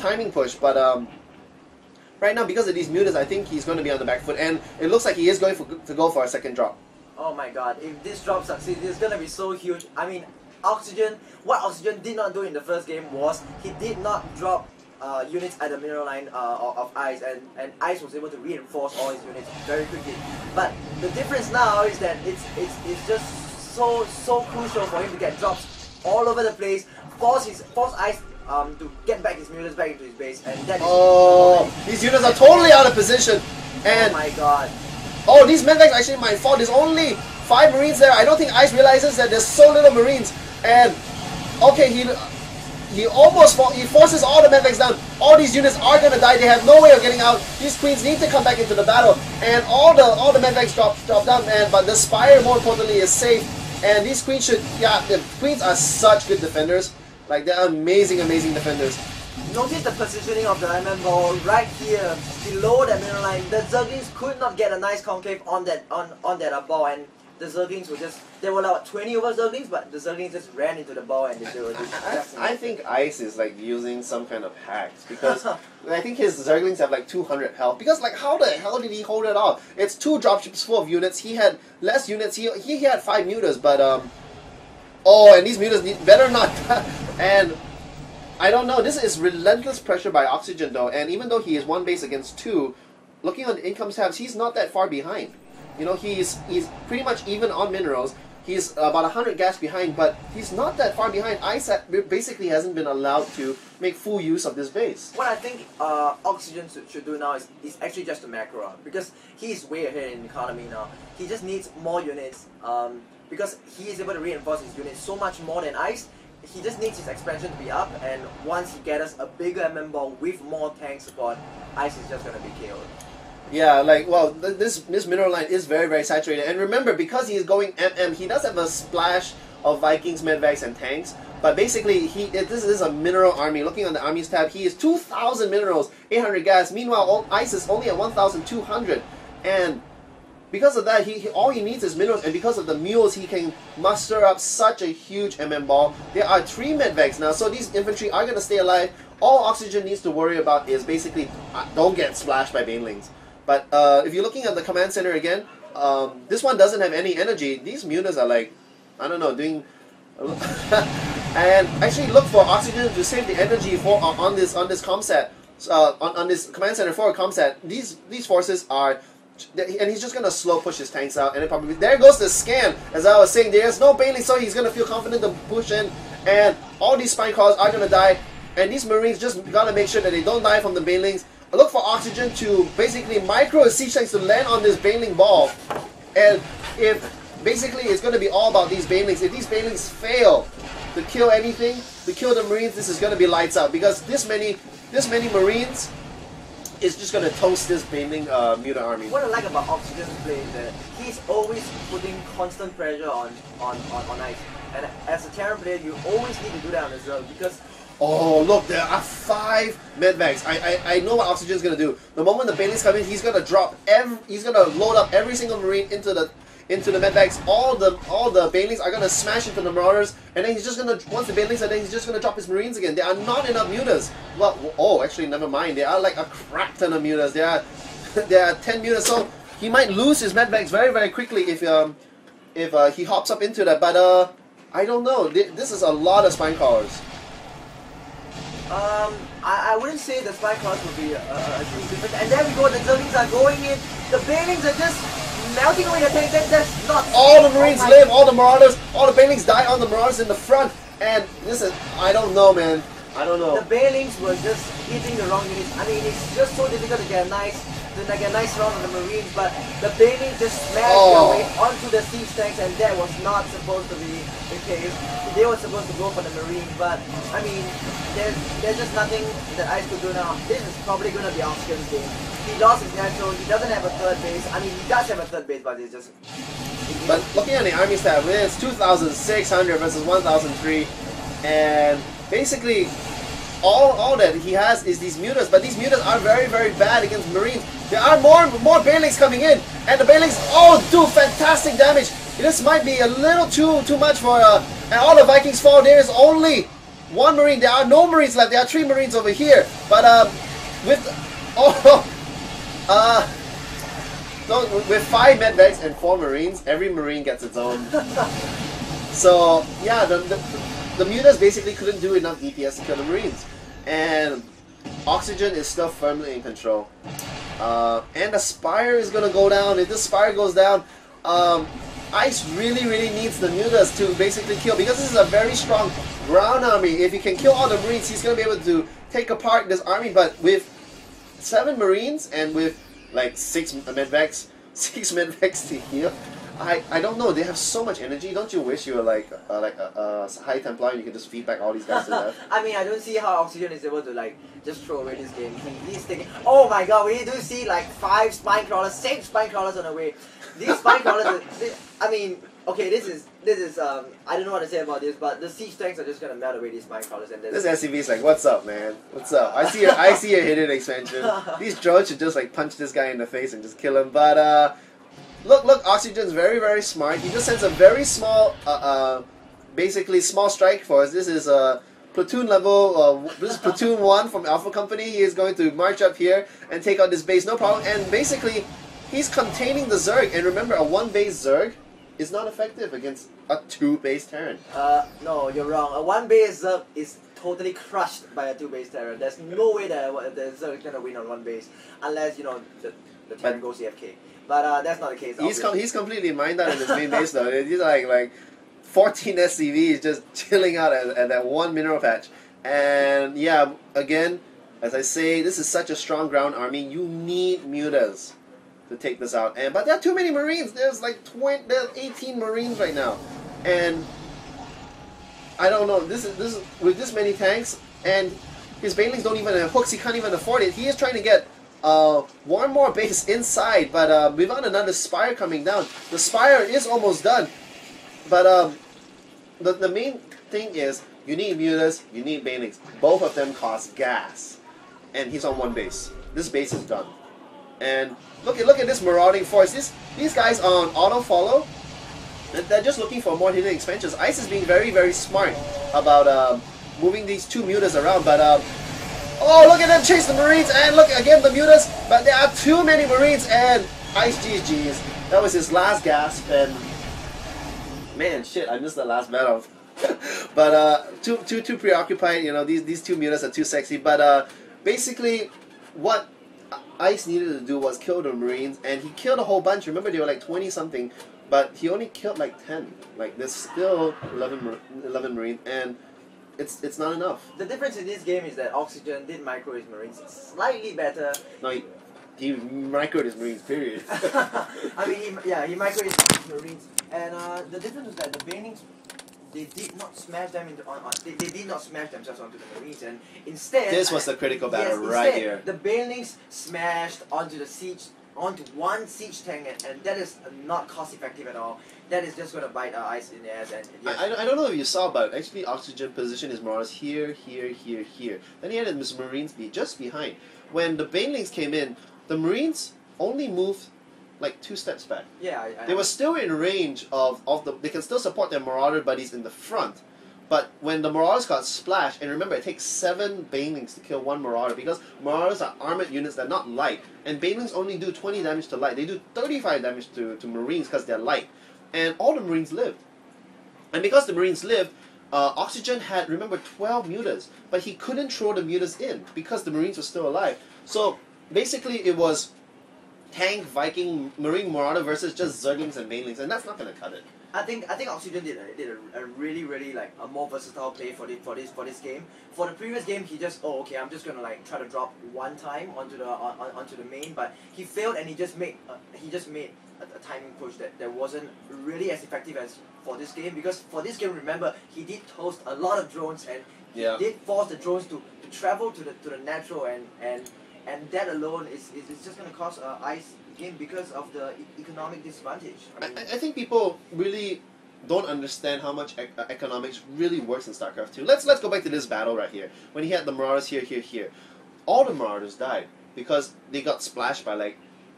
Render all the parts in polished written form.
timing push, but right now, because of these mutas, I think he's going to be on the back foot, and it looks like he is going to go for a second drop. Oh my god, if this drop succeeds, it's going to be so huge. I mean, Oxygen, what Oxygen did not do in the first game was he did not drop units at the mineral line of Ice, and Ice was able to reinforce all his units very quickly. But the difference now is that it's just so crucial for him to get drops all over the place, force Ice to get back his units back into his base, and that is these units are totally out of position, and oh my god. Oh, these medvacs actually my fault. There's only 5 Marines there. I don't think Ice realizes that there's so little Marines, and okay, he forces all the medvacs down. All these units are gonna die. They have no way of getting out. These queens need to come back into the battle, and all the medvacs drop down. But the Spire, more importantly, is safe. And these queens should, the queens are such good defenders. Like, they're amazing defenders. Notice the positioning of the Iron Ball right here, below that mineral line. The Zerglings could not get a nice concave on that ball, and the Zerglings were just, there were like 20 over Zerglings, but the Zerglings just ran into the ball and they were just I think Ice is like using some kind of hacks, because I think his Zerglings have like 200 health. Because like, how the hell did he hold it off? It's 2 dropships full of units. He had less units. He had 5 mutas, but oh, and these mutas better not. And I don't know. This is relentless pressure by Oxygen though, and even though he is 1 base against 2, looking on the income tabs, he's not that far behind. You know, he's pretty much even on minerals. He's about 100 gas behind, but he's not that far behind. Ice basically hasn't been allowed to make full use of this base. What I think Oxygen should do now is actually just a macro, because he's way ahead in economy now. He just needs more units, because he is able to reinforce his units so much more than Ice. He just needs his expansion to be up, and once he gets us a bigger MM ball with more tank support, Ice is just going to be KO'd. Yeah, like, well, this mineral line is very saturated. And remember, because he is going MM, he does have a splash of Vikings, medvacs, and tanks. But basically, this is a mineral army. Looking on the armies tab, he is 2,000 minerals, 800 gas. Meanwhile, Ice is only at 1,200. And because of that, all he needs is minerals. And because of the mules, he can muster up such a huge MM ball. There are 3 medvacs now, so these infantry are going to stay alive. All Oxygen needs to worry about is basically don't get splashed by banelings. But if you're looking at the command center again, this one doesn't have any energy. These mutas are like, I don't know, doing... and actually look for Oxygen to save the energy for on this comsat, on this command center for a comsat. These forces are... And he's just going to slow push his tanks out, and it probably... There goes the scan! As I was saying, there's no banelings, so he's going to feel confident to push in, and all these spine crawlers are going to die, and these Marines just got to make sure that they don't die from the banelings. Look for Oxygen to basically micro his siege tanks to land on this baneling ball. And if basically it's going to be all about these banelings. If these banelings fail to kill anything, to kill the Marines, this is going to be lights out, because this many Marines is just going to toast this baneling muta army. What I like about Oxygen's play is that he's always putting constant pressure on Ice. And as a Terran player, you always need to do that on the Zerg, because oh, look, there are 5 medvacs. I know what Oxygen's gonna do. The moment the banelings come in, he's gonna he's gonna load up every single Marine into the medvacs. All the banelings are gonna smash into the Marauders, and then he's just gonna, once the banelings are there, he's just gonna drop his Marines again. There are not enough mutas. Well, oh, actually, never mind. There are like a crap ton of mutas. There are 10 mutas, so he might lose his medvacs very quickly if he hops up into that. But I don't know. This is a lot of spine crawlers. I wouldn't say the spy class would be a huge difference. And there we go, the Zerglings are going in. The banelings are just melting away the tank. That's not... All the Marines live, all the Marauders, all the banelings die on the Marauders in the front. And this is... I don't know, man. I don't know. The banelings were just hitting the wrong units. I mean, it's just so difficult to get a nice round on the Marines, but the banelings just smashed their way onto the siege tanks, and that was not supposed to be the case. They were supposed to go for the Marines, but I mean, there's just nothing that Ice could do now. This is probably going to be Oxygen's game. He lost his natural, he doesn't have a 3rd base. I mean, he does have a 3rd base, but it's just... But looking at the army stat, it's 2,600 versus 1,003, and basically all that he has is these mutas, but these mutas are very bad against Marines. There are more banelings coming in, and the banelings all do fantastic damage. This might be a little too much for and all the Vikings fall. There is only one Marine. There are no Marines left. There are 3 Marines over here. But with with 5 medvacs and 4 Marines, every Marine gets its own. So yeah, the mutas basically couldn't do enough DPS to kill the Marines, and Oxygen is still firmly in control. And the Spire is gonna go down. If the Spire goes down, Ice really needs the mutas to basically kill, because this is a very strong ground army. If he can kill all the Marines, he's gonna be able to take apart this army. But with 7 Marines and with like 6 medvacs to heal, I don't know. They have so much energy. Don't you wish you were like a High Templar and you could just feed back all these guys to death? I mean, I don't see how Oxygen is able to like just throw away this game. He's thinking, oh my god, we do see like 5 spine crawlers, 6 spine crawlers on the way. These spine crawlers, I mean, okay, this is I don't know what to say about this, but the siege tanks are just gonna melt away these spine crawlers. And this SCV is like, what's up, man? What's up? I see a hidden expansion. These drones should just like punch this guy in the face and just kill him. But look, Oxygen's very smart. He just sends a very small, basically small strike force. This is platoon level. This is platoon 1 from Alpha Company. He is going to march up here and take out this base, no problem. And basically, he's containing the Zerg. And remember, a 1-base Zerg is not effective against a 2-base Terran. No, you're wrong. A 1-base Zerg is totally crushed by a 2-base Terran. There's no way that the Zerg is gonna win on 1 base, unless you know the Terran goes AFK. But that's not the case. He's completely mined out in his main base though. He's like 14 SCVs just chilling out at that 1 mineral patch. And yeah, again, as I say, this is such a strong ground army. You need mutas to take this out. But there are too many Marines. There's like 18 Marines right now, and I don't know. This is with this many tanks, and his banelings don't even have hooks. He can't even afford it. He is trying to get one more base inside, but without another Spire coming down. The Spire is almost done, but the main thing is you need mutas, you need banelings. Both of them cost gas, and he's on 1 base. This base is done. And look at this marauding force. These guys are on auto follow. They're just looking for more hidden expansions. Ice is being very smart about moving these 2 mutas around, but oh, look at them chase the Marines, and look again the mutas, but there are too many Marines, and Ice GG's. That was his last gasp, and man, shit, I missed the last battle. But too preoccupied, you know, these 2 mutas are too sexy. But basically, what Ice needed to do was kill the Marines, and he killed a whole bunch. Remember, they were like 20 something, but he only killed like 10. Like, there's still 11 Marines, and it's not enough. The difference in this game is that Oxygen did micro his Marines slightly better. No, he microed his Marines, period. I mean, he microed his Marines, and the difference is that the Banelings, they did not smash them they did not smash themselves onto the Marines, and instead this was the critical battle right here. The Banelings smashed onto the siege, onto 1 siege tank, and that is not cost effective at all. That is just going to bite Ice in the ass. And yes. I don't know if you saw, but actually Oxygen positioned his Marauders here. Then he had his Marines just behind. When the Banelings came in, the Marines only moved like 2 steps back. Yeah, they were still in range of the. They can still support their Marauder buddies in the front, but when the Marauders got splashed, and remember, it takes 7 Banelings to kill 1 Marauder, because Marauders are armored units that are not light, and Banelings only do 20 damage to light. They do 35 damage to Marines because they're light, and all the Marines lived. And because the Marines lived, Oxygen had, remember, 12 mutas, but he couldn't throw the mutas in because the Marines were still alive. So basically, it was tank, Viking, Marine Marauder versus just Zerglings and Banelings, and that's not gonna cut it. I think Oxygen did a really like a more versatile play for this game. For the previous game, he just I'm just gonna like try to drop 1 time onto the main, but he failed, and he just made a timing push that wasn't really as effective as for this game, because for this game, remember, he did toast a lot of drones, and he did force the drones to travel to the natural, and that alone is just going to cost Ice game because of the economic disadvantage. I think people really don't understand how much economics really works in StarCraft 2. Let's go back to this battle right here. When he had the Marauders here. All the Marauders died because they got splashed by like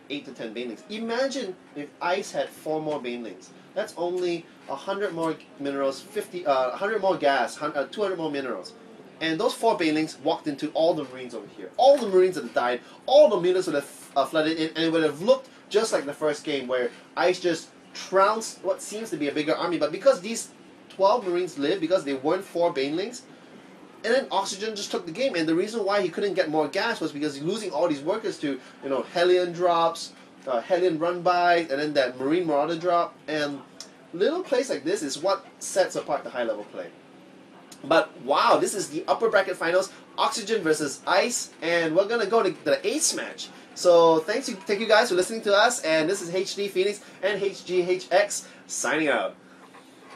8 to 10 Banelings. Imagine if Ice had 4 more Banelings. That's only 100 more minerals, 100 more gas, 200 more minerals. And those 4 banelings walked into all the marines over here. All the marines would have died, all the mutants would have flooded in, and it would have looked just like the first game where Ice just trounced what seems to be a bigger army. But because these 12 marines lived, because they weren't 4 banelings, and then Oxygen just took the game. And the reason why he couldn't get more gas was because he's losing all these workers to, you know, Hellion drops, Hellion run-bys, and then that Marine Marauder drop. And little plays like this is what sets apart the high-level play. But wow, this is the upper bracket finals, Oxygen versus Ice, and we're gonna go to the ace match. So thank you guys for listening to us, and this is HD Phoenix and HGHX signing out.